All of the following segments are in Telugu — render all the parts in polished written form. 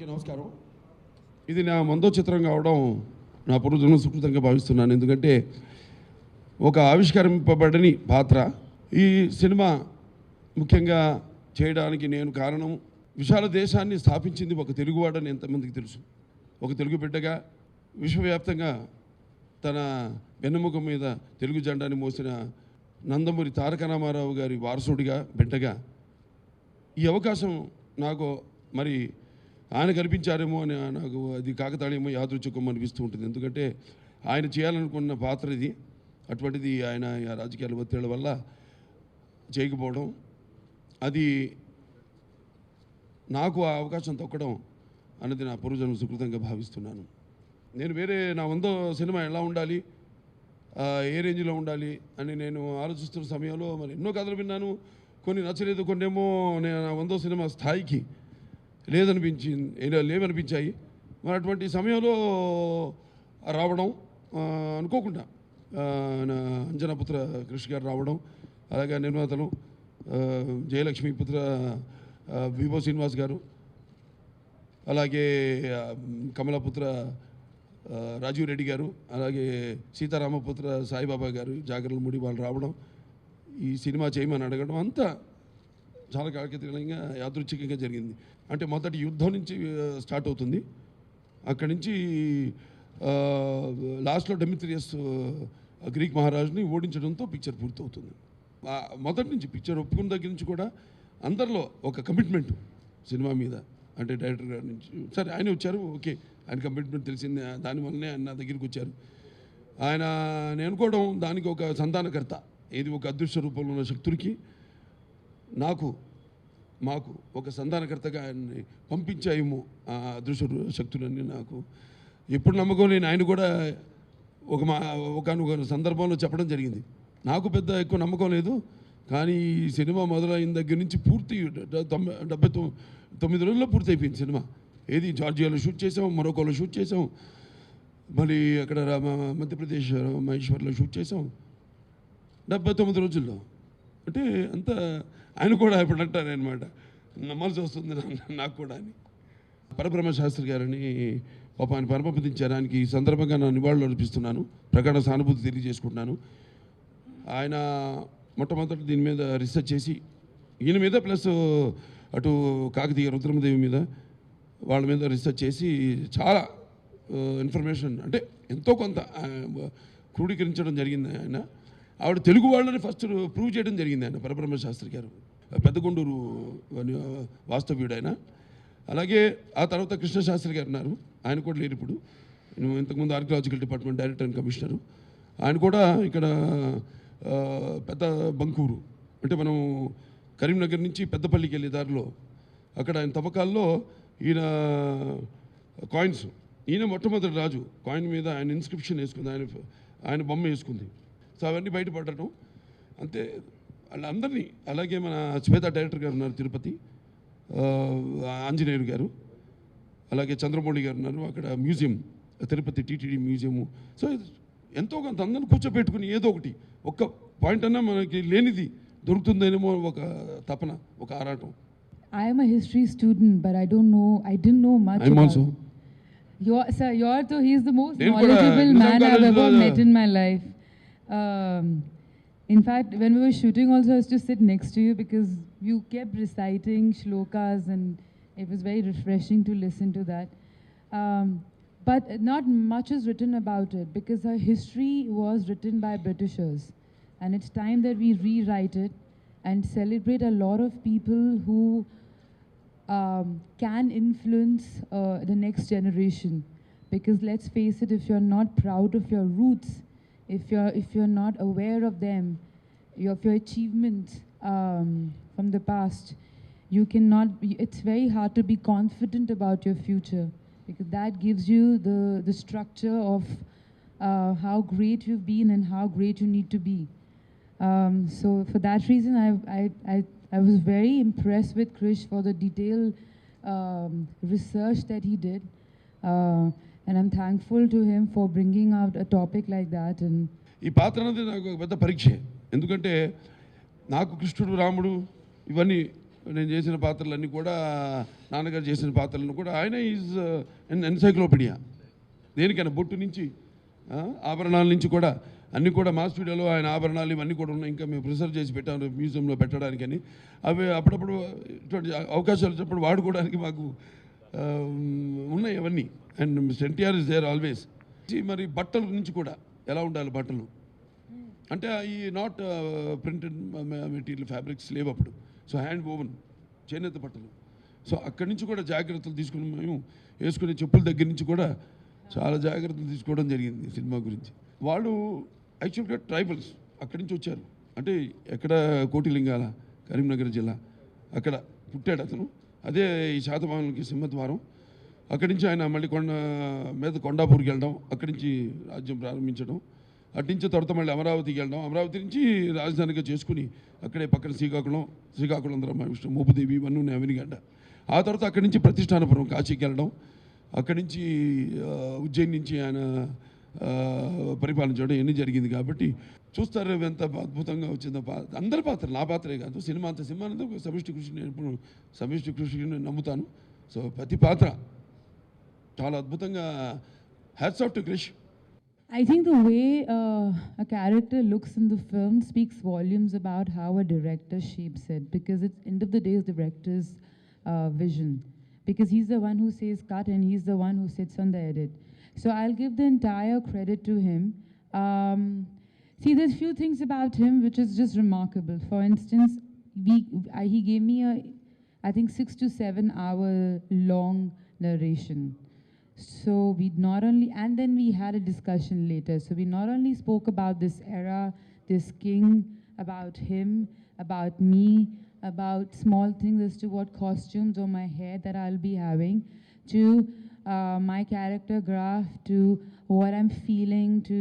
నమస్కారం. ఇది నా 100వ చిత్రం కావడం నా పూర్వజన్మ సుకృతంగా భావిస్తున్నాను. ఎందుకంటే ఒక ఆవిష్కరింపబడని పాత్ర ఈ సినిమా ముఖ్యంగా చేయడానికి నేను కారణం. విశాల దేశాన్ని స్థాపించింది ఒక తెలుగువాడని ఎంతమందికి తెలుసు. ఒక తెలుగు బిడ్డగా విశ్వవ్యాప్తంగా తన వెన్నెముక మీద తెలుగు జెండాని మోసిన నందమూరి తారక రామారావు గారి వారసుడిగా బిడ్డగా ఈ అవకాశం నాకు మరి ఆయన కల్పించారేమో అని నాకు అది కాకతాళీయమో యాదృచ్ఛికమో అనిపిస్తూ ఉంటుంది. ఎందుకంటే ఆయన చేయాలనుకున్న పాత్ర ఇది. అటువంటిది ఆయన రాజకీయాల ఒత్తిళ్ల వల్ల చేయకపోవడం, అది నాకు ఆ అవకాశం తొక్కడం అన్నది నా పూర్వజన్మ సుకృతంగా భావిస్తున్నాను. నేను వేరే నా 100వ సినిమా ఎలా ఉండాలి, ఏ రేంజ్లో ఉండాలి అని నేను ఆలోచిస్తున్న సమయంలో మరి ఎన్నో కథలు విన్నాను. కొన్ని నచ్చలేదు, కొన్నేమో నేను నా 100వ సినిమా స్థాయికి లేవనిపించాయి. మరి అటువంటి సమయంలో రావడం అనుకోకుండా అంజనాపుత్ర కృష్ గారు రావడం, అలాగే నిర్మాతలు జయలక్ష్మీపుత్ర విభో శ్రీనివాస్ గారు, అలాగే కమలపుత్ర రాజీవ్ రెడ్డి గారు, అలాగే సీతారామపుత్ర సాయిబాబా గారు జాగర్లముడి వాళ్ళు రావడం, ఈ సినిమా చేయమని అడగడం అంతా చాలా కాకతీయంగా యాదృచ్ఛికంగా జరిగింది. అంటే మొదటి యుద్ధం నుంచి స్టార్ట్ అవుతుంది. అక్కడి నుంచి లాస్ట్లో డెమిత్రియస్ గ్రీక్ మహారాజుని ఓడించడంతో పిక్చర్ పూర్తవుతుంది. మొదటి నుంచి పిక్చర్ ఒప్పుకున్న దగ్గర నుంచి కూడా అందరిలో ఒక కమిట్మెంట్ సినిమా మీద. అంటే డైరెక్టర్ గారి నుంచి సరే ఆయన వచ్చారు, ఓకే ఆయన కమిట్మెంట్ తెలిసింది, దానివల్లనే ఆయన నా దగ్గరికి వచ్చారు. ఆయన నేను అనుకోవడం దానికి ఒక సంతానకర్త, ఇది ఒక అదృశ్య రూపంలో ఉన్న శక్తులకి మాకు ఒక సంధానకర్తగా ఆయన్ని పంపించాయేమో ఆ అదృశ్య శక్తులన్నీ నాకు ఎప్పుడు నమ్మకం లేని ఆయన కూడా ఒక సందర్భంలో చెప్పడం జరిగింది. నాకు పెద్ద ఎక్కువ నమ్మకం లేదు, కానీ ఈ సినిమా మొదలైన దగ్గర నుంచి పూర్తి 79 రోజుల్లో పూర్తి అయిపోయింది సినిమా. ఏది జార్జియాలో షూట్ చేసాం, మొరొకోలో షూట్ చేసాం, మళ్ళీ అక్కడ మధ్యప్రదేశ్ మహేశ్వర్లో షూట్ చేసాం 79 రోజుల్లో. అంటే అంత ఆయన కూడా ఇప్పుడు అంటారు అనమాట, నమ్మాల్సి వస్తుంది నాకు కూడా అని. పరబ్రహ్మ శాస్త్రి గారని పాప ఆయన పరమపదించారు. ఆయనకి ఈ సందర్భంగా నా నివాళులు అర్పిస్తున్నాను, ప్రగాఢ సానుభూతి తెలియజేసుకుంటున్నాను. ఆయన మొట్టమొదటి దీని మీద రీసెర్చ్ చేసి ఈయన మీద ప్లస్ అటు కాకతీయ రుద్రమదేవి మీద వాళ్ళ మీద రీసెర్చ్ చేసి చాలా ఇన్ఫర్మేషన్ అంటే ఎంతో కొంత క్రోడీకరించడం జరిగింది. ఆయన ఆవిడ తెలుగు వాళ్ళని ఫస్ట్ ప్రూవ్ చేయడం జరిగింది. ఆయన పరబ్రహ్మ శాస్త్రి గారు పెద్దగొండూరు వాస్తవ్యుడు ఆయన. అలాగే ఆ తర్వాత కృష్ణశాస్త్రి గారు ఉన్నారు, ఆయన కూడా లేరు ఇప్పుడు. ఇంతకుముందు archaeological department director and commissioner. ఆయన కూడా ఇక్కడ పెద్ద బంకూరు అంటే మనం కరీంనగర్ నుంచి పెద్దపల్లికి వెళ్ళే దారిలో అక్కడ ఆయన తవ్వకాల్లో ఈయన కాయిన్స్, ఈయన మొట్టమొదటి రాజు కాయిన్ మీద ఆయన ఇన్స్క్రిప్షన్ వేసుకుంది, ఆయన బొమ్మ వేసుకుంది. సో అవన్నీ బయటపడటం అంతే వాళ్ళందరినీ. అలాగే మన శ్వేత డైరెక్టర్ గారు ఉన్నారు తిరుపతి, ఆంజనేయులు గారు, అలాగే చంద్రమౌళి గారు ఉన్నారు అక్కడ museum Tirupati TTD museum. So ఎంతో కొంత అందరిని కూర్చోబెట్టుకుని ఏదో ఒకటి ఒక్క పాయింట్ అన్నా మనకి లేనిది దొరుకుతుందేమో ఒక తపన, ఒక ఆరాటం. I am a history student, but I didn't know much. I'm also. He is the most knowledgeable man I've ever met in my life. In fact, when we were shooting also, I used to sit next to you because you kept reciting shlokas and it was very refreshing to listen to that. But not much is written about it because our history was written by Britishers. And it's time that we rewrite it and celebrate a lot of people who can influence the next generation. Because let's face it, if you're not proud of your roots, if you're not aware of them, of your achievements from the past, you cannot be, it's very hard to be confident about your future, because that gives you the structure of how great you've been and how great you need to be. So for that reason, I was very impressed with Krish for the detailed research that he did, and I'm thankful to him for bringing out a topic like that. And ఈ పాత్ర అనేది నాకు పెద్ద పరీక్ష. ఎందుకంటే నాకు కృష్ణుడు రాముడు ఇవన్నీ నేను చేసిన పాత్రలన్నీ కూడా, నాన్నగారు చేసిన పాత్రలను కూడా ఆయన ఈజ్ ఎన్సైక్లోపీడియా. దేనికైనా బొట్టు నుంచి ఆభరణాల నుంచి కూడా అన్నీ కూడా మా స్టూడియోలో ఆయన ఆభరణాలు ఇవన్నీ కూడా ఉన్నాయి. ఇంకా మేము ప్రిజర్వ్ చేసి పెట్టాము మ్యూజియంలో పెట్టడానికని. అవి అప్పుడప్పుడు ఇటువంటి అవకాశాలు వచ్చినప్పుడు వాడుకోవడానికి మాకు ఉన్నాయి అవన్నీ. And NTR is there always. మరి బట్టల నుంచి కూడా ఎలా ఉండాలి బట్టలు అంటే ఈ నాట్ ప్రింటెడ్ మెటీరియల్ ఫ్యాబ్రిక్స్ లేవు అప్పుడు. సో హ్యాండ్ ఓవెన్ చేనేత బట్టలు. సో అక్కడి నుంచి కూడా జాగ్రత్తలు తీసుకుని మేము వేసుకునే చెప్పుల దగ్గర నుంచి కూడా చాలా జాగ్రత్తలు తీసుకోవడం జరిగింది సినిమా గురించి. వాళ్ళు యాక్చువల్గా ట్రైబల్స్ అక్కడి నుంచి వచ్చారు. అంటే ఎక్కడ కోటిలింగాల కరీంనగర్ జిల్లా అక్కడ పుట్టాడు అతను. అదే ఈ శాతవాహనులకి సింహద్వారం. అక్కడి నుంచి ఆయన మళ్ళీ కొండాపూర్కి వెళ్ళడం, అక్కడి నుంచి రాజ్యం ప్రారంభించడం, అటు నుంచి తర్వాత మళ్ళీ అమరావతికి వెళ్ళడం, అమరావతి నుంచి రాజధానిగా చేసుకుని అక్కడే పక్కన శ్రీకాకుళం విష్ణు మోపుదేవి ఇవన్నీ ఉన్నాయి అవనిగడ్డ. ఆ తర్వాత అక్కడి నుంచి ప్రతిష్టానపురం కాశీకి వెళ్ళడం, అక్కడి నుంచి ఉజ్జయిని నుంచి ఆయన పరిపాలించడం ఇవన్నీ జరిగింది. కాబట్టి చూస్తారు ఎంత అద్భుతంగా వచ్చిందో అందరి పాత్ర, నా పాత్రే కాదు, సినిమా అంతా సమిష్టి కృషి. నేను ఎప్పుడు సమిష్టి కృషిని నమ్ముతాను. సో ప్రతి పాత్ర చాలా అద్భుతంగా. Hats off to Krish. I think the way a character looks in the film speaks volumes about how a director shapes it, because it's end of the day is the director's vision, because he's the one who says cut and he's the one who sits on the edit. So I'll give the entire credit to him. See, there's few things about him which is just remarkable. For instance, he gave me I think 6 to 7 hour long narration. So we not only, and then we had a discussion later. So we not only spoke about this era, this king, about him, about me, about small things as to what costumes or my hair that I'll be having, to my character graph, to what I'm feeling, to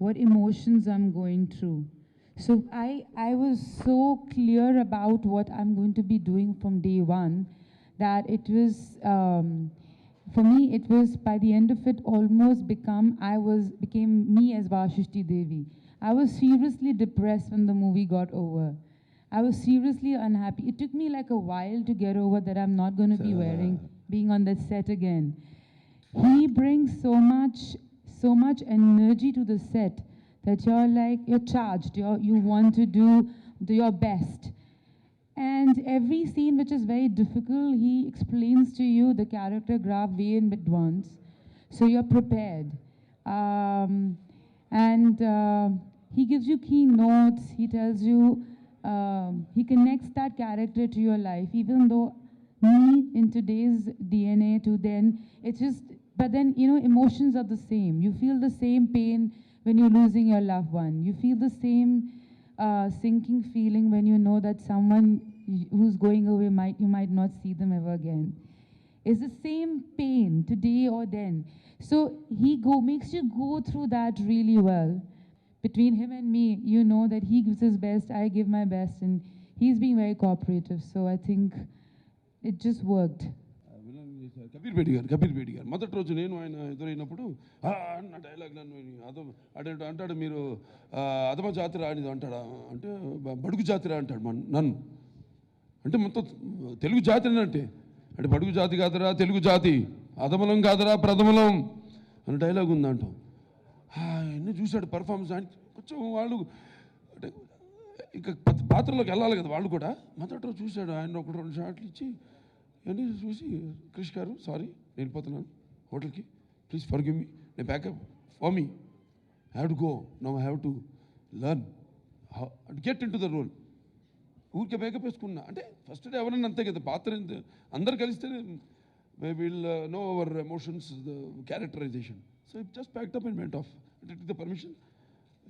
what emotions I'm going through. So I was so clear about what I'm going to be doing from day one that it was, for me, it was by the end of it almost became me as Vashishti Devi. I was seriously depressed when the movie got over. I was seriously unhappy. It took me like a while to get over that I'm not going to be being on that set again. He brings so much energy to the set that you're charged. You want to do your best. And every scene which is very difficult, he explains to you the character graph way in advance, so you're prepared. He gives you key notes. He tells you, he connects that character to your life. Even though me in today's DNA to then, it's just, but then emotions are the same. You feel the same pain when you're losing your loved one. You feel the same sinking feeling when you know that someone who's going away you might not see them ever again. It's the same pain today or then. So he makes you go through that really well. Between him and me, you know that he gives his best, I give my best, and he's being very cooperative. So I think it just worked. Kabir Bedi గారు మొదటి రోజు నేను ఆయన ఎదురైనప్పుడు అన్న డైలాగ్ నన్ను అంటాడు, మీరు అధమ జాతిర అనేది అంటాడా అంటే బడుగు జాతిర అంటాడు నన్ను. అంటే మొత్తం తెలుగు జాతిని అంటే బడుగు జాతి కాదరా తెలుగు జాతి, అధమలం కాదరా ప్రథమలం అని డైలాగ్ ఉందంటాం. అన్నీ చూశాడు పర్ఫార్మెన్స్. ఆయన కొంచెం వాళ్ళు అంటే ఇంకా పాత్రలోకి వెళ్ళాలి కదా వాళ్ళు కూడా. మొదటి రోజు చూశాడు ఆయన 1-2 షాట్లు ఇచ్చి అన్నీ చూసి, క్రిష్ గారు సారీ నేను వెళ్ళిపోతున్నాను హోటల్కి, ప్లీజ్ ఫర్గివ్ మీ, నేను backup for me, have to go now, have to learn get in to the role. ఊరికే బ్యాకప్ వేసుకున్నా అంటే ఫస్ట్ డే ఎవరన్నా అంతే కదా, పాత్ర అందరు కలిస్తే will know our emotions, the characterization. So it just packed up and went off, take the permission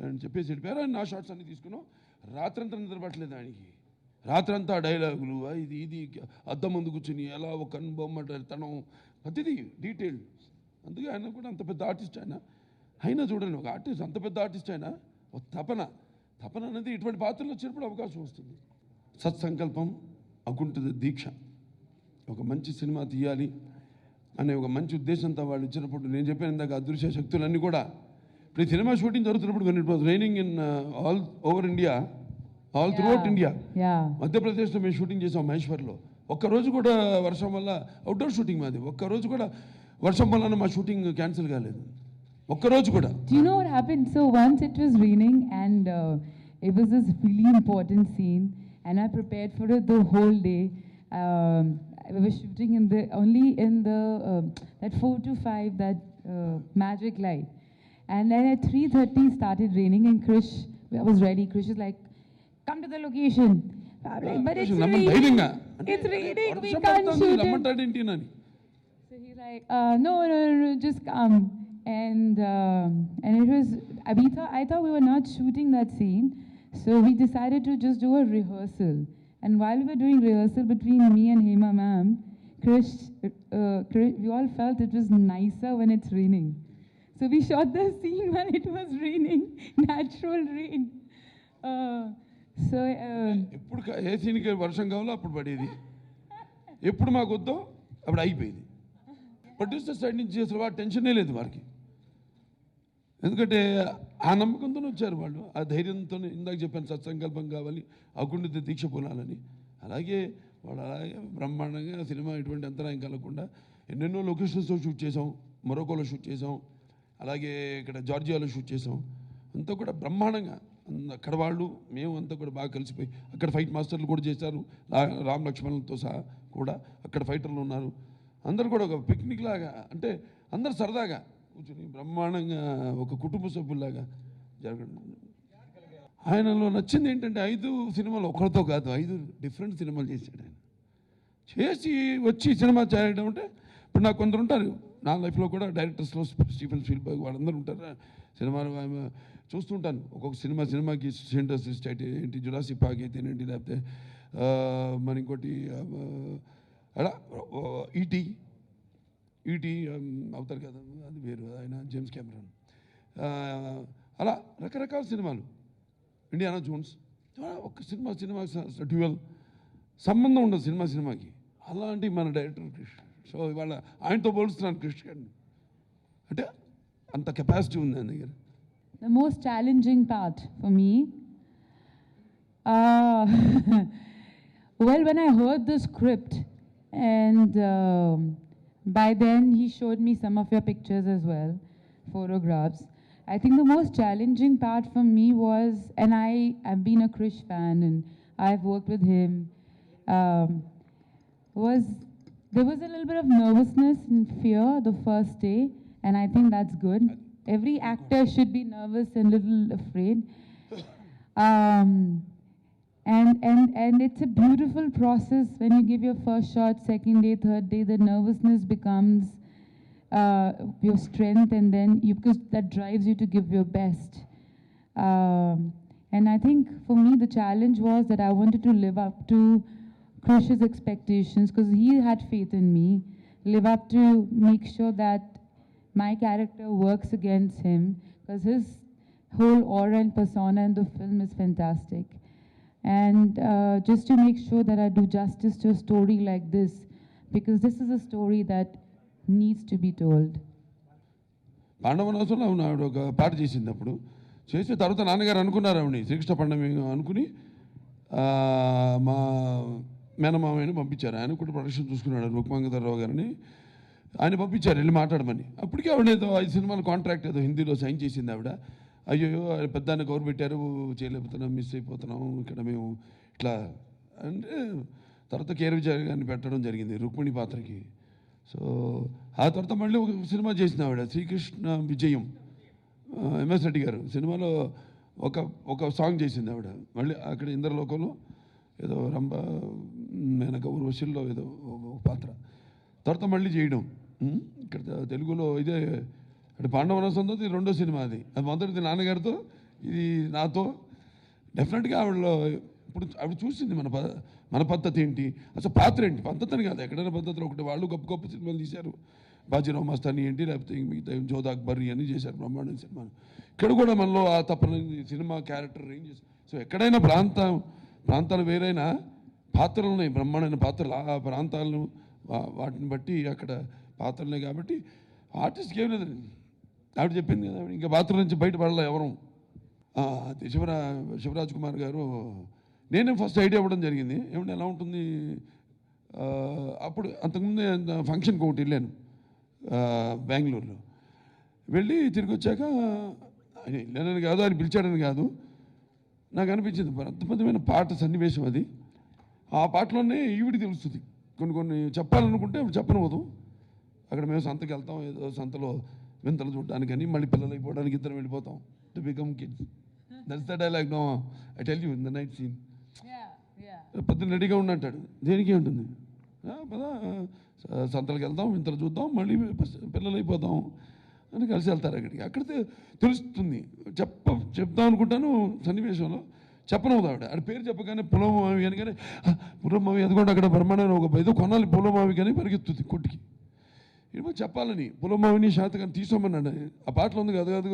అని చెప్పేసి వెళ్ళిపోయారు. ఆయన నా షార్ట్స్ అన్నీ తీసుకున్నాం. రాత్రంతా నిద్రపట్టలేదు ఆయనకి. రాత్రంతా డైలాగులు ఇది అద్దం ముందు కూర్చుని ఎలా ఒక కన్బొమ్మ తనం ప్రతిదీ డీటెయిల్డ్. అందుకే ఆయన కూడా అంత పెద్ద ఆర్టిస్ట్ అయినా చూడండి, ఒక ఆర్టిస్ట్ అంత పెద్ద ఆర్టిస్ట్ అయినా ఒక తపన అనేది ఇటువంటి పాత్రలు వచ్చినప్పుడు అవకాశం వస్తుంది. సత్సంకల్పం, అకుంఠ దీక్ష, ఒక మంచి సినిమా తీయాలి అనే ఒక మంచి ఉద్దేశంతో వాళ్ళు ఇచ్చినప్పుడు నేను చెప్పాను ఇందాక అదృశ్య శక్తులన్నీ కూడా ఇప్పుడు ఈ సినిమా షూటింగ్ జరుగుతున్నప్పుడు when it was raining in all over India, all throughout India. Yeah. మధ్యప్రదేశ్లో మేము షూటింగ్ చేసాం మహేశ్వర్లో. ఒక్కరోజు కూడా వర్షం వల్ల, అవుట్డోర్ షూటింగ్ మాది, ఒక్కరోజు కూడా వర్షం వల్ల మా షూటింగ్ క్యాన్సిల్ కాలేదు, ఒక్కరోజు కూడా. Do you know what happened? So once it was raining and it was this really important scene and I prepared for it the whole day. We were shooting in the that 4 to 5 that magic light. And then at 3:30 started raining and Krish, I was ready. Krish is like, come to the location. I'm like, but it's raining. It's raining. We can't shoot it. So he's like, no, just come. And it was, I thought we were not shooting that scene. So we decided to just do a rehearsal. And while we were doing rehearsal between me and Hema ma'am, Krish, we all felt it was nicer when it's raining. So we shot the scene when it was raining, natural rain. ఎప్పుడు ఏ సీన్కి వర్షం కావాలో అప్పుడు పడేది, ఎప్పుడు మాకు వద్దో అప్పుడు అయిపోయేది. ప్రొడ్యూసర్ సైడ్ నుంచి అసలు వాడు టెన్షనే లేదు వారికి, ఎందుకంటే ఆ నమ్మకంతోనే వచ్చారు వాళ్ళు, ఆ ధైర్యంతో. ఇందాక చెప్పాను సత్సంకల్పం కావాలి, అకుంఠిత దీక్ష పొందాలని. అలాగే వాళ్ళు అలాగే బ్రహ్మాండంగా సినిమా ఎటువంటి అంతరాయం కలగకుండా ఎన్నెన్నో లొకేషన్స్తో షూట్ చేసాం, మొరకోలో షూట్ చేసాం, అలాగే ఇక్కడ జార్జియాలో షూట్ చేసాం. అంతా కూడా బ్రహ్మాండంగా అక్కడ వాళ్ళు మేము అంతా కూడా బాగా కలిసిపోయి, అక్కడ ఫైట్ మాస్టర్లు కూడా చేశారు, రామ్ లక్ష్మణులతో సహా కూడా అక్కడ ఫైటర్లు ఉన్నారు. అందరు కూడా ఒక పిక్నిక్ లాగా, అంటే అందరు సరదాగా కూర్చొని బ్రహ్మాండంగా ఒక కుటుంబ సభ్యుల్లాగా జరగడం. ఆయనలో నచ్చింది ఏంటంటే 5 సినిమాలు ఒకరితో కాదు, 5 డిఫరెంట్ సినిమాలు చేశాడు ఆయన. చేసి వచ్చి సినిమా చేయడం అంటే, ఇప్పుడు నాకు కొందరు ఉంటారు నా లైఫ్లో కూడా, డైరెక్టర్స్లో స్టీఫెన్ స్పీల్బర్గ్ వాళ్ళందరూ ఉంటారు. సినిమాలు చూస్తుంటాను, ఒక్కొక్క సినిమాకి సెంటర్స్ స్టేట్ ఏంటి, జురాసిక్ పార్క్ అయితేనేంటి, లేకపోతే మన ఇంకోటి అలా ఈటీ అవుతారు కదా, అది వేరు, ఆయన జేమ్స్ కెమెరాన్, అలా రకరకాల సినిమాలు, ఇండియానా జోన్స్, ఒక సినిమాకి డ్యూయల్ సంబంధం ఉండదు సినిమాకి. అలాంటి మన డైరెక్టర్ క్రిష్. సో ఇవాళ ఆయనతో పోలుస్తున్నాను క్రిష్ గారిని, అంటే అంత కెపాసిటీ ఉంది ఆయన దగ్గర. The most challenging part for me, well, when I heard the script and by then he showed me some of your pictures as well, photographs. I think the most challenging part for me was, and I've been a Krish fan and I've worked with him, there was a little bit of nervousness and fear the first day, and I think that's good. Every actor should be nervous and little afraid. And it's a beautiful process when you give your first shot, second day, third day, the nervousness becomes your strength, and then because that drives you to give your best. And I think for me the challenge was that I wanted to live up to Krish's expectations, because he had faith in me, live up to make sure that my character works against him, because his whole aura and persona in the film is fantastic. And just to make sure that I do justice to a story like this, because this is a story that needs to be told. పాండవనాశంలో ఆవిడ ఒక పాట చేసింది. అప్పుడు చేసిన తర్వాత నాన్నగారు అనుకున్నారు ఆవిడని శ్రీకృష్ణ పండమి అనుకుని మా మేనమామయ్యని పంపించారు. ఆయన కూడా ప్రొడక్షన్ చూసుకున్నాడు, రుక్మంగధరరావు గారిని. ఆయన పంపించారు వెళ్ళి మాట్లాడమని. అప్పటికే ఆవిడ ఏదో 5 సినిమాల కాంట్రాక్ట్ ఏదో హిందీలో సైన్ చేసింది ఆవిడ. అయ్యో పెద్ద ఆయన కౌరు పెట్టారు, చేయలేకపోతున్నాం, మిస్ అయిపోతున్నాం ఇక్కడ మేము ఇట్లా అంటే, తర్వాత కేర్ విజయ్ గారిని పెట్టడం జరిగింది రుక్మిణి పాత్రకి. సో ఆ తర్వాత మళ్ళీ ఒక సినిమా చేసిన ఆవిడ శ్రీకృష్ణ విజయం, ఎంఎస్ రెడ్డి గారు సినిమాలో ఒక సాంగ్ చేసింది ఆవిడ. మళ్ళీ అక్కడ ఇంద్రలోకంలో ఏదో రంభ మేనక ఊర్వశిల్లో ఏదో పాత్ర. తర్వాత మళ్ళీ చేయడం ఇక్కడ తెలుగులో ఇదే అంటే పాండవనాశంతో ఇది 2వ సినిమా. అది మొదటిది నాన్నగారితో, ఇది నాతో. డెఫినెట్గా ఆవిడలో ఇప్పుడు ఆవిడ చూసింది మన పద్ధతి ఏంటి, అసలు పాత్ర ఏంటి, పద్ధతి అని కాదు, ఎక్కడైనా పద్ధతిలో ఒకటి. వాళ్ళు గొప్ప సినిమాలు తీశారు, బాజీరావు మస్తాని ఏంటి, లేకపోతే మిగతా జోధా అక్బరి అని చేశారు బ్రహ్మాండ సినిమాలు. ఇక్కడ కూడా మనలో ఆ తప్పని సినిమా క్యారెక్టర్ రేంజ్. సో ఎక్కడైనా ప్రాంతాలు వేరైనా పాత్రలు ఉన్నాయి, బ్రహ్మాండమైన పాత్రలు. ఆ ప్రాంతాలను వాటిని బట్టి అక్కడ పాత్రలే. కాబట్టి ఆర్టిస్ట్కి ఏం లేదు, ఆవిడ చెప్పింది కదా, ఇంకా పాత్ర నుంచి బయటపడలే ఎవరు. శివరాజ్ కుమార్ గారు నేనే ఫస్ట్ ఐడియా ఇవ్వడం జరిగింది. ఏమంటే ఎలా ఉంటుంది, అప్పుడు అంతకుముందు ఫంక్షన్కి ఒకటి వెళ్ళాను బెంగళూరులో. వెళ్ళి తిరిగి వచ్చాక ఆయన వెళ్ళానని కాదు, ఆయన పిలిచాడని కాదు, నాకు అనిపించింది అద్భుతమైన పాట సన్నివేశం అది. ఆ పాటలోనే ఈవిడి తెలుస్తుంది. కొన్ని చెప్పాలనుకుంటే చెప్పనివ్వదు. అక్కడ మేము సంతకి వెళ్తాం, ఏదో సంతలో వింతలు చూడడానికి అని, మళ్ళీ పిల్లలు అయిపోవడానికి ఇద్దరం వెళ్ళిపోతాం. To become kids. That's the dialogue. No I tell you in the night scene. పొద్దున్న రెడీగా ఉండంటాడు. దేనికి ఉంటుంది, పదా సంతలకు వెళ్దాం, వింతలు చూద్దాం, మళ్ళీ పిల్లలు అయిపోతాం అని కలిసి వెళ్తారు అక్కడికి. అక్కడ తెలుస్తుంది. చెప్దాం అనుకుంటాను సన్నివేశంలో, చెప్పనవుదు ఆవిడ. ఆడ పేరు చెప్పగానే పులమావి అని, కానీ పులమావి అదిగోండి అక్కడ బ్రహ్మాండ ఒక ఏదో కొనాలి పులమావి కానీ పరిగెత్తుంది కొట్టికి. ఏమో చెప్పాలని పులమావిని శాతకాన్ని తీసుకోమన్నాడు. ఆ పాటలో ఉంది కదా, అది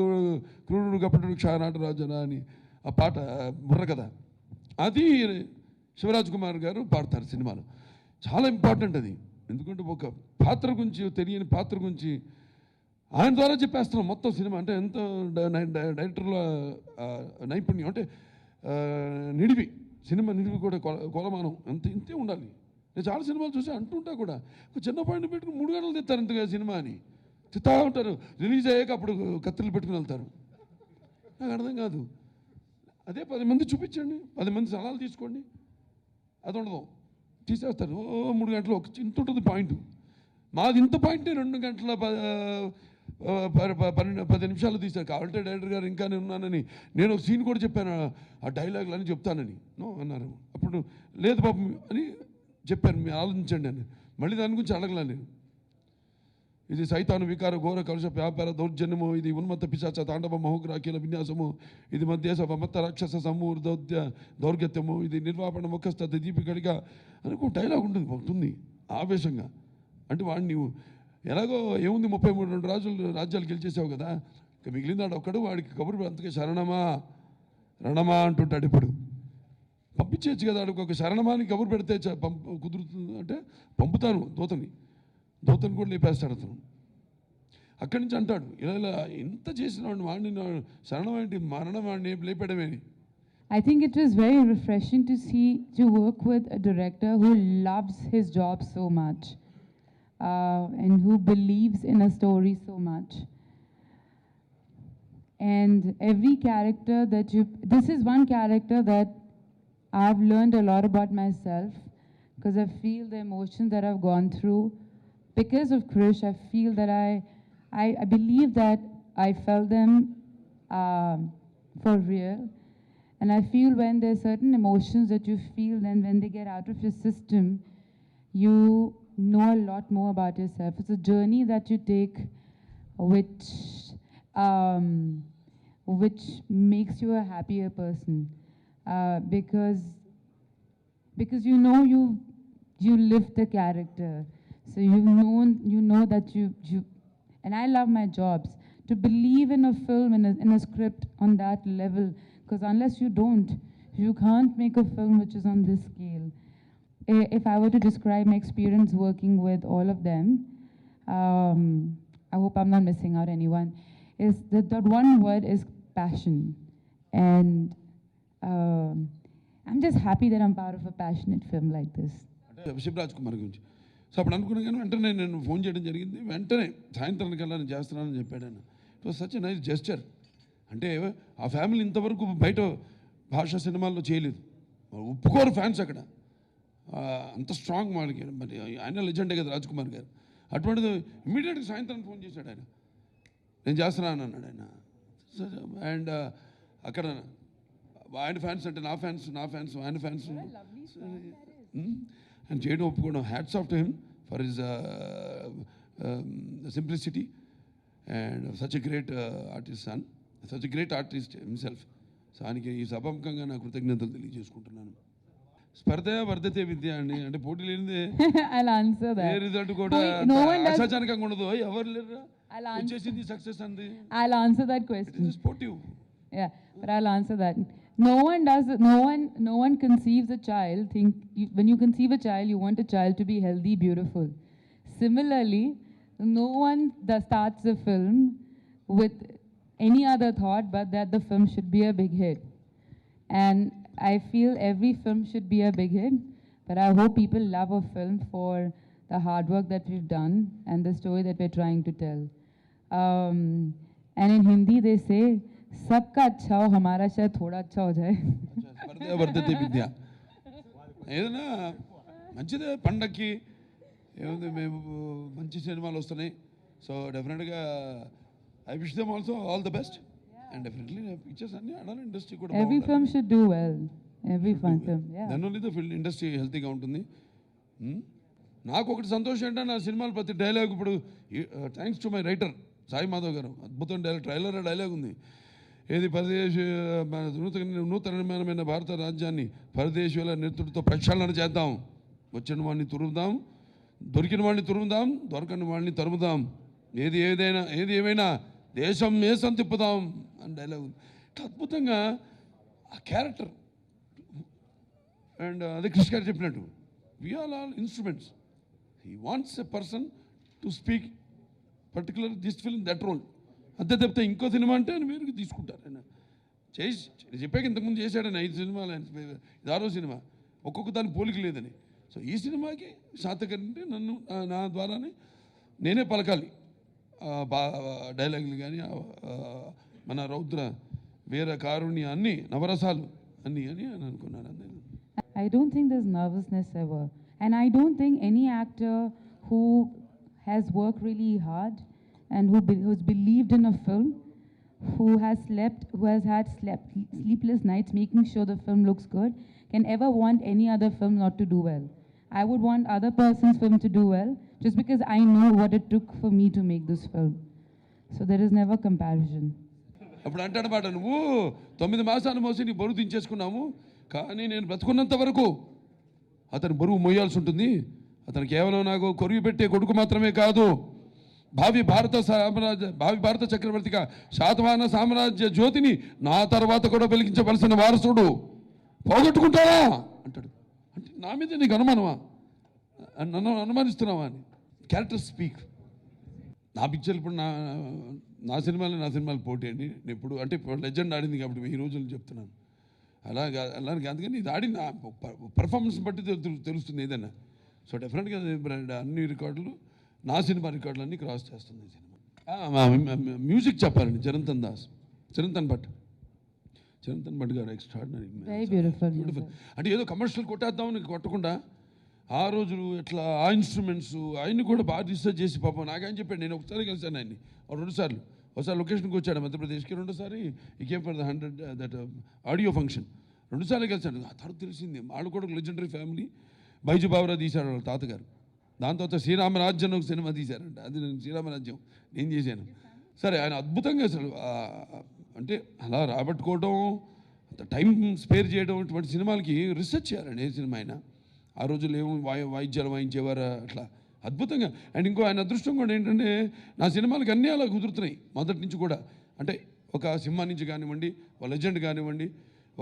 క్రూరుడు కపటుడు క్షానాట రాజనా అని ఆ పాట బుర్ర కదా, అది శివరాజ్ కుమార్ గారు పాడతారు సినిమాలో. చాలా ఇంపార్టెంట్ అది. ఎందుకంటే ఒక పాత్ర గురించి, తెలియని పాత్ర గురించి ఆయన ద్వారా చెప్పేస్తున్నాం మొత్తం సినిమా. అంటే ఎంత డైరెక్టర్ల నైపుణ్యం, అంటే నిడివి, సినిమా నిడివి కూడా కొలమానం ఇంతే ఉండాలి. నేను చాలా సినిమాలు చూసి అంటుంటా కూడా, ఒక చిన్న పాయింట్ పెట్టుకుని 3 గంటలు తెస్తారు ఇంతగా సినిమా అని తిత్తా ఉంటారు. రిలీజ్ అయ్యాక అప్పుడు కత్తిలు పెట్టుకుని వెళ్తారు. నాకు అర్థం కాదు. అదే 10 మంది చూపించండి, 10 మంది సలహాలు తీసుకోండి, అది ఉండదు, తీసేస్తారు. 3 గంటలు ఒక ఇంత ఉంటుంది పాయింట్. మాది ఇంత పాయింటే 2 గంటల 10 నిమిషాలు తీశారు. కావాలంటే డైరెక్టర్ గారు ఇంకా నేను ఉన్నానని, నేను ఒక సీన్ కూడా చెప్పాను, ఆ డైలాగులు అని చెప్తానని. నో అన్నారు. అప్పుడు లేదు బాబు అని చెప్పాను, మీరు ఆలోచించండి అని. మళ్ళీ దాని గురించి అడగలా నేను. ఇది సైతాను వికార ఘోర కలుష వ్యాపార దౌర్జన్యము, ఇది ఉన్మత్త పిశాచ తాండవ మహోగ్రాకీల విన్యాసము, ఇది మధ్యేశ మత్త రాక్షస సమూర్ దౌర్గత్యము, ఇది నిర్వాపణ ముఖస్థ దీపికడిగా అని ఒక డైలాగ్ ఉంటుంది ఆవేశంగా. అంటే వాడిని నీవు ఎలాగో ఏముంది 33 రాజ్యాలు గెలిచేసావు కదా, ఇక మిగిలినాడు ఒక్కడు, వాడికి కబురు అంతకే శరణమా రణమా అంటుంటాడు. ఇప్పుడు పంపించేయచ్చు కదా, వాడికి ఒక శరణమాని కబురు పెడితే కుదురుతుంది అంటే పంపుతాను దోతని కూడా లేపేస్తాడు అతను. అక్కడి నుంచి అంటాడు, ఇలా ఎంత చేసిన వాడిని శరణం ఏంటి, మరణం వాడిని లేపడమేని. I think it was very refreshing to work with a director who loves his job so much and who believes in a story so much. And every character this is one character that I've learned a lot about myself, because I feel the emotions that I've gone through. Because of Krish, I feel that I believe that I felt them for real. And I feel when there's certain emotions that you feel, then when they get out of your system, you know a lot more about yourself. It's a journey that you take which makes you a happier person. Because you know you live the character. So you know that you and I love my jobs. To believe in a film, in a script on that level, because unless you can't make a film which is on this scale. If I were to describe my experience working with all of them, I hope I'm not missing out anyone, is that one word is passion. And I'm just happy that I'm part of a passionate film like this. Shivraj Kumar గురించి సో అప్పుడు అనుకున్నా, కానీ వెంటనే నేను ఫోన్ చేయడం జరిగింది. వెంటనే సాయంత్రం కల్లా నేను చేస్తున్నానని చెప్పాడు ఆయన. It was such a nice gesture. అంటే ఆ ఫ్యామిలీ ఇంతవరకు బయట భాషా సినిమాల్లో చేయలేదు. ఒప్పుకోరు ఫ్యాన్స్ అక్కడ, అంత స్ట్రాంగ్ వాళ్ళకి. మరి ఆయన లెజెండే కదా రాజ్ కుమార్ గారు. అటువంటిది ఇమ్మీడియట్గా సాయంత్రం ఫోన్ చేశాడు ఆయన, నేను చేస్తున్నాను అన్నాడు ఆయన. అండ్ అక్కడ ఆయన ఫ్యాన్స్ అంటే నా ఫ్యాన్స్ ఆయన ఫ్యాన్స్ అని చేయడం ఒప్పుకోవడం. Hats off to him for his simplicity and such a great artist son, such a great artist himself. So ఆయనకి ఈ సభాముఖంగా నా కృతజ్ఞతలు తెలియజేసుకుంటున్నాను. స్పర్ధయ వర్ధతే విద్య అండి, అంటే పోటీ లేనిదే ఏ రిజల్ట్ కూడా ఆశాజనకంగా ఉండదు. ఎవరు లేరు వచ్చేసింది సక్సెస్ అంది. I'll answer that question. It is sportive. Yeah, but I'll answer that. No one conceives a child. When you conceive a child, you want a child to be healthy, beautiful. Similarly, no one starts a film with any other thought but that the film should be a big hit. And I feel every film should be a big hit, but I hope people love a film for the hard work that we've done and the story that we're trying to tell. Um, and in Hindi they say, "Sabka अच्छा हो, हमारा शायद थोड़ा अच्छा हो जाए." స్పర్ధ వర్ధతే విద్య. ఏదైనా మంచిదే, పండక్కి ఏముంది, మేము మంచి సినిమాలు వస్తున్నాయి. సో డెఫినెట్గా I wish them also all the best. And definitely pictures అన్ని ఆడాలి, ఇండస్ట్రీ కూడా Every film should do well. Every fun film, yeah. Then only the film industry హెల్తీగా ఉంటుంది. నాకు ఒకటి సంతోషం ఏంటంటే నా సినిమాలు ప్రతి డైలాగ్ ఇప్పుడు thanks to my writer Sai Madhav గారు, అద్భుతం డైలాగ్, ట్రైలర్ డైలాగ్ ఉంది. ఏది నూతనమైన భారత రాజ్యాన్ని పరదేశీయుల నేతృత్వంతో ప్రక్షాళన చేద్దాం, వచ్చిన వాడిని తురుముదాం, దొరికిన వాడిని తురుముదాం, దొరకని వాడిని తరుముదాం, ఏది ఏమైనా దేశం మేసం తిప్పుదాం అని డైలాగ్ ఉంది. ఇట్లా అద్భుతంగా ఆ క్యారెక్టర్. అండ్ అదే కృష్ణ గారు చెప్పినట్టు we are all instruments. He wants a person to speak particular this film that role. అంతే తప్పితే ఇంకో సినిమా అంటే ఆయన వేరుగా తీసుకుంటారు. ఆయన చేసి చెప్పాక ఇంతకుముందు చేశాడని 5 సినిమాలు, ఇది 6వ సినిమా, ఒక్కొక్క దాని పోలిక లేదని. సో ఈ సినిమాకి శాతకర్ణి నన్ను నా ద్వారానే నేనే పలకాలి డైలాగులు కానీ, మన రౌద్ర వీర కారుణ్య అన్నీ నవరసాలు అన్నీ అని అనుకున్నాను. అంతే. I don't think there's nervousness ever. And I don't think any actor who has worked really hard and who's believed in a film, who has had sleepless nights making sure the film looks good, can ever want any other film not to do well. I would want other person's film to do well just because I know what it took for me to make this film. So there is never comparison. అప్పుడు అంటాడన్నమాట, నువ్వు 9 మాసాలు మోసి నీ బరువు దించేసుకున్నాము, కానీ నేను బ్రతుకున్నంత వరకు అతను బరువు మోయాల్సి ఉంటుంది. అతను కేవలం నాకు కొరివి పెట్టే కొడుకు మాత్రమే కాదు, భావి భారత చక్రవర్తిగా శాతవాహన సామ్రాజ్య జ్యోతిని నా తర్వాత కూడా వెలిగించవలసిన వారసుడు. పోగొట్టుకుంటావా అంటాడు. అంటే నా మీద నీకు అనుమానమా, నన్ను అనుమానిస్తున్నావా అని. Character speak. నా పిక్చర్లు ఇప్పుడు నా సినిమాలు పోటీ అండి. నేను ఇప్పుడు అంటే లెజెండ్ ఆడింది కాబట్టి 1000 రోజులు చెప్తున్నాను. అలాగే అందుకని ఇది ఆడిన పర్ఫార్మెన్స్ బట్టి తెలుస్తుంది ఏదైనా. సో డెఫినెట్గా అన్ని రికార్డులు, నా సినిమా రికార్డులు అన్నీ క్రాస్ చేస్తుంది ఈ సినిమా. మ్యూజిక్ చెప్పాలండి, చిరంతన్ భట్ గారు ఎక్స్ట్రాడినరీ. బ్యూటిఫుల్. అంటే ఏదో కమర్షియల్ కొట్టేద్దామని కొట్టకుండా ఆ రోజులు ఎట్లా ఆ ఇన్స్ట్రుమెంట్స్ ఆయన్ని కూడా బాగా రీసెర్చ్ చేసి, పాపం నాకు ఆయన చెప్పాడు. నేను ఒకసారి కలిసాను ఆయన్ని, 2 సార్లు. ఒకసారి లొకేషన్కి వచ్చాడు మధ్యప్రదేశ్కి, 2వ సారి ఈ came for the 100 that audio function. 2 సార్లు కలిసాడు. ఆ తర్వాత తెలిసింది వాళ్ళు కూడా లెజెండరీ ఫ్యామిలీ. బైజు బావరా తీశాడు వాళ్ళ తాతగారు. దాని తర్వాత శ్రీరామరాజ్యం ఒక సినిమా తీశారంట, అది నేను శ్రీరామరాజ్యం నేను చేశాను. సరే, ఆయన అద్భుతంగా అసలు అంటే అలా రాబట్టుకోవడం, టైం స్పేర్ చేయడం, ఇటువంటి సినిమాలకి రీసెర్చ్ చేయాలండి. ఏ సినిమా అయినా ఆ రోజుల్లో ఏమో వాయిద్యాలు వాయించేవారు అట్లా అద్భుతంగా. అండ్ ఇంకో ఆయన అదృష్టం కూడా ఏంటంటే నా సినిమాలకు అన్నీ అలా కుదురుతున్నాయి మొదటి నుంచి కూడా. అంటే ఒక సింహ నుంచి కానివ్వండి, ఒక లెజెండ్ కానివ్వండి,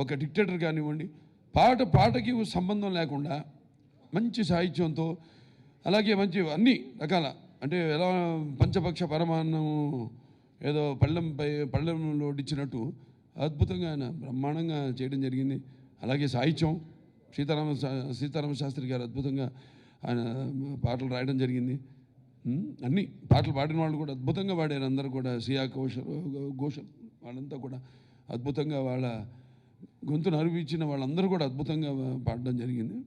ఒక డిక్టేటర్ కానివ్వండి, పాటకి సంబంధం లేకుండా మంచి సాహిత్యంతో, అలాగే మంచి అన్ని రకాల, అంటే ఎలా పంచపక్ష పరమాన్నం ఏదో పళ్ళెంలో వడ్డించినట్టు అద్భుతంగా ఆయన బ్రహ్మాండంగా చేయడం జరిగింది. అలాగే సాహిత్యం సీతారామ శాస్త్రి గారు అద్భుతంగా ఆయన పాటలు రాయడం జరిగింది. అన్ని పాటలు పాడిన వాళ్ళు కూడా అద్భుతంగా పాడారు. అందరూ కూడా శ్రియా ఘోషల్ వాళ్ళంతా కూడా అద్భుతంగా వాళ్ళ గొంతును అరువిచ్చిన వాళ్ళందరూ కూడా అద్భుతంగా పాడడం జరిగింది.